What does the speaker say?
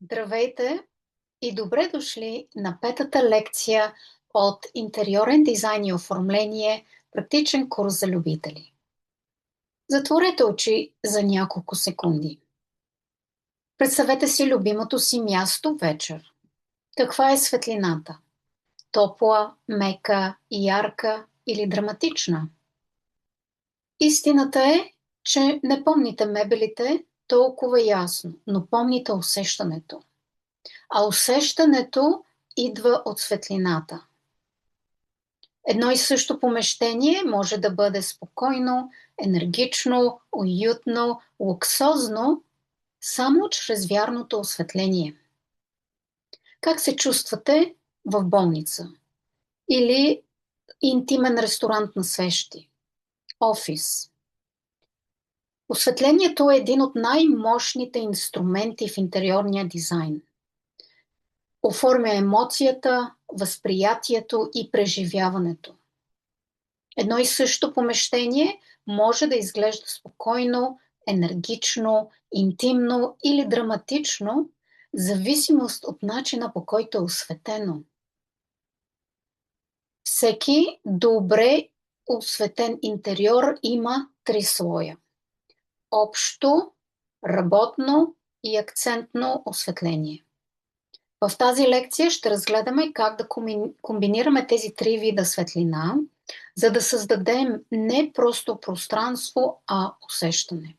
Здравейте и добре дошли на петата лекция от интериорен дизайн и оформление, практичен курс за любители. Затворете очи за няколко секунди. Представете си любимото си място вечер. Каква е светлината? Топла, мека, ярка или драматична? Истината е, че не помните мебелите толкова ясно, но помните усещането. А усещането идва от светлината. Едно и също помещение може да бъде спокойно, енергично, уютно, луксозно, само чрез вярното осветление. Как се чувствате в болница? Или интимен ресторант на свещи? Офис? Осветлението е един от най-мощните инструменти в интериорния дизайн. Оформя емоцията, възприятието и преживяването. Едно и също помещение може да изглежда спокойно, енергично, интимно или драматично, в зависимост от начина, по който е осветено. Всеки добре осветен интериор има 3 слоя: общо, работно и акцентно осветление. В тази лекция ще разгледаме как да комбинираме тези 3 вида светлина, за да създадем не просто пространство, а усещане.